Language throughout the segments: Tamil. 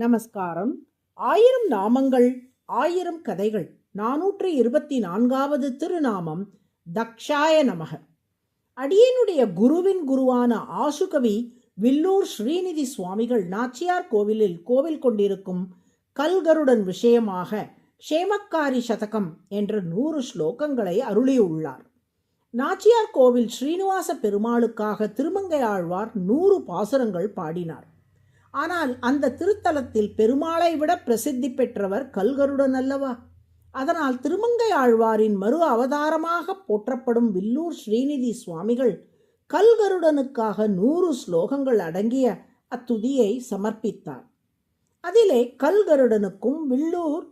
நமஸ்காரம். 1000 நாமங்கள் 1000 கதைகள் 424வது திருநாமம் தக்ஷாய நமக. அடியனுடைய குருவின் குருவான ஆசுகவி வில்லூர் ஸ்ரீநிதி சுவாமிகள் நாச்சியார் கோவிலில் கோவில் கொண்டிருக்கும் கல்கருடன் விஷயமாக க்ஷேமக்காரி சதகம் என்ற 100 ஸ்லோகங்களை அருளியுள்ளார். நாச்சியார் கோவில் ஸ்ரீனிவாச பெருமாளுக்காக திருமங்கையாழ்வார் 100 பாசுரங்கள் பாடினார். ஆனால் அந்த திருத்தலத்தில் பெருமாளை விட பிரசித்தி பெற்றவர் கல்கருடன் அல்லவா? அதனால் திருமங்கை ஆழ்வாரின் மறு அவதாரமாக போற்றப்படும் வில்லூர் ஸ்ரீநிதி சுவாமிகள் கல்கருடனுக்காக 100 ஸ்லோகங்கள் அடங்கிய அத்துதியை சமர்ப்பித்தார். அதிலே கல்கருடனுக்கும் வில்லூர்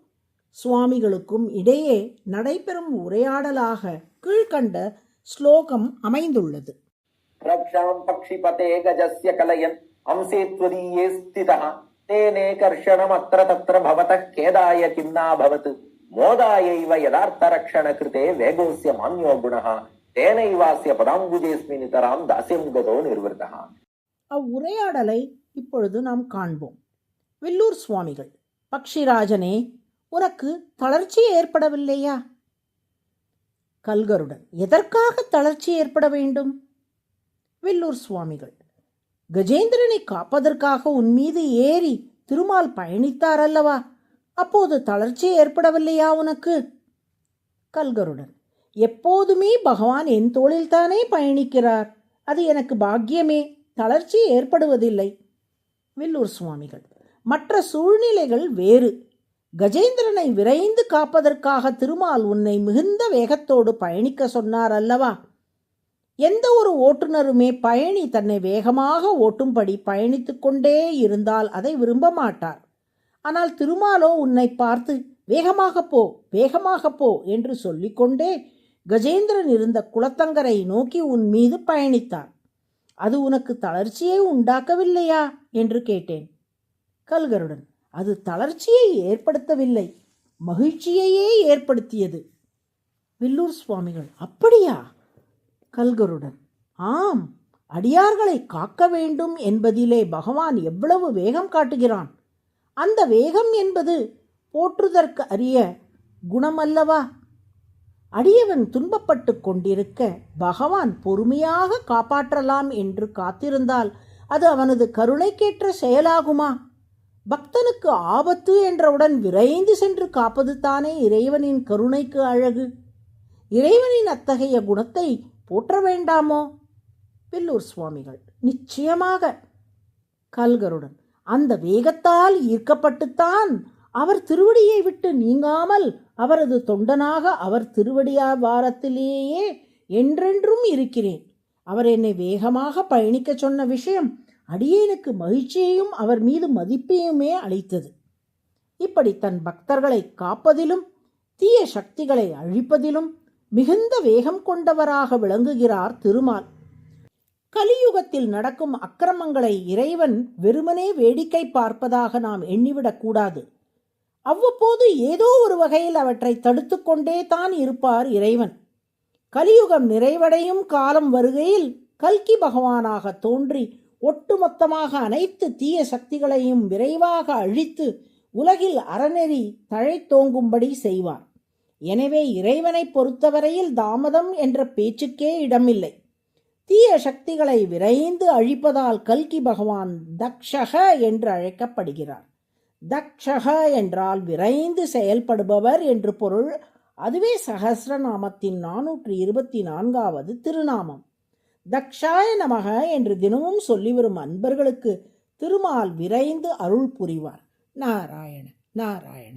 சுவாமிகளுக்கும் இடையே நடைபெறும் உரையாடலாக கீழ்கண்ட ஸ்லோகம் அமைந்துள்ளது. ரக்ஷாம் பக்ஷிபதே கஜஸ்ய கலயன் அம்சே த்வதீயே ஸ்திதः தேனே கர்ஷணம் அத்ர தத்ர பவதः கேதாய கிம்னா பவத் மோதாயைவ யதார்த்த ரக்ஷண கிருதே வேகோஸ்ய மான்யோ குணः தேனைவாஸ்ய பதாம்புஜேஸ்மி நிதராம் தாஸ்யம் கதோ நிர்வர்த்தः. அவ்வுரையாடலை இப்பொழுது நாம் காண்போம். வில்லூர் சுவாமிகள்: பக்ஷிராஜனே, உனக்கு தளர்ச்சி ஏற்படவில்லையா? கல்கருடன்: எதற்காக தளர்ச்சி ஏற்பட வேண்டும்? வில்லூர் சுவாமிகள்: கஜேந்திரனை காப்பதற்காக உன் மீது ஏறி திருமால் பயணித்தார் அல்லவா, அப்போது தளர்ச்சி ஏற்படவில்லையா உனக்கு? கல்கருடன்: எப்போதுமே பகவான் என் தோளில்தானே பயணிக்கிறார், அது எனக்கு பாக்கியமே, தளர்ச்சி ஏற்படுவதில்லை. வில்லூர் சுவாமிகள்: மற்ற சூழ்நிலைகள் வேறு. கஜேந்திரனை விரைந்து காப்பதற்காக திருமால் உன்னை மிகுந்த வேகத்தோடு பயணிக்க சொன்னார் அல்லவா? எந்த ஒரு ஓட்டுநருமே பயணி தன்னை வேகமாக ஓட்டும்படி பயணித்து கொண்டே இருந்தால் அதை விரும்ப மாட்டார். ஆனால் திருமாலோ உன்னை பார்த்து வேகமாக போ, வேகமாக போ என்று சொல்லிக்கொண்டே கஜேந்திரன் இருந்த குளத்தங்கரை நோக்கி உன் மீது பயணித்தார். அது உனக்கு தளர்ச்சியை உண்டாக்கவில்லையா என்று கேட்டேன். கல்கருடன்: அது தளர்ச்சியை ஏற்படுத்தவில்லை, மகிழ்ச்சியையே ஏற்படுத்தியது. வில்லூர் சுவாமிகள்: அப்படியா? கல்கருடன்: ஆம், அடியார்களை காக்க வேண்டும் என்பதிலே பகவான் எவ்வளவு வேகம் காட்டுகிறான். அந்த வேகம் என்பது போற்றுதற்கு அரிய குணமல்லவா? அடியவன் துன்பப்பட்டு கொண்டிருக்க பகவான் பொறுமையாக காப்பாற்றலாம் என்று காத்திருந்தால் அது அவனது கருணைக்கேற்ற செயலாகுமா? பக்தனுக்கு ஆபத்து என்றவுடன் விரைந்து சென்று காப்பது தானே இறைவனின் கருணைக்கு அழகு. இறைவனின் அத்தகைய குணத்தை போற்ற வேண்டாமோ? வில்லூர் சுவாமிகள்: நிச்சயமாக. கல்கருடன்: அந்த வேகத்தால் ஈர்க்கப்பட்டுத்தான் அவர் திருவடியை விட்டு நீங்காமல் அவரது தொண்டனாக அவர் திருவடியாவாரத்திலேயே என்றென்றும் இருக்கிறேன். அவர் என்னை வேகமாக பயணிக்க சொன்ன விஷயம் அடியேனுக்கு மகிழ்ச்சியையும் அவர் மீது மதிப்பையுமே அளித்தது. இப்படி தன் பக்தர்களை காப்பதிலும் தீய சக்திகளை அழிப்பதிலும் மிகுந்த வேகம் கொண்டவராக விளங்குகிறார் திருமால். கலியுகத்தில் நடக்கும் அக்கிரமங்களை இறைவன் வெறுமனே வேடிக்கை பார்ப்பதாக நாம் எண்ணிவிடக்கூடாது. அவ்வப்போது ஏதோ ஒரு வகையில் அவற்றை தடுத்து கொண்டே தான் இருப்பார் இறைவன். கலியுகம் நிறைவடையும் காலம் வருகையில் கல்கி பகவானாக தோன்றி ஒட்டுமொத்தமாக அனைத்து தீய சக்திகளையும் விரைவாக அழித்து உலகில் அறநெறி தழைத்தோங்கும்படி செய்வார். எனவே இறைவனை பொறுத்தவரையில் தாமதம் என்ற பேச்சுக்கே இடமில்லை. தீய சக்திகளை விரைந்து அழிப்பதால் கல்கி பகவான் தக்ஷக என்று அழைக்கப்படுகிறார். தக்ஷக என்றால் விரைந்து செயல்படுபவர் என்று பொருள். அதுவே சஹஸ்ரநாமத்தின் 424வது திருநாமம். தக்ஷாய நமக என்று தினமும் சொல்லிவரும் அன்பர்களுக்கு திருமால் விரைந்து அருள் புரிவார். நாராயண நாராயண.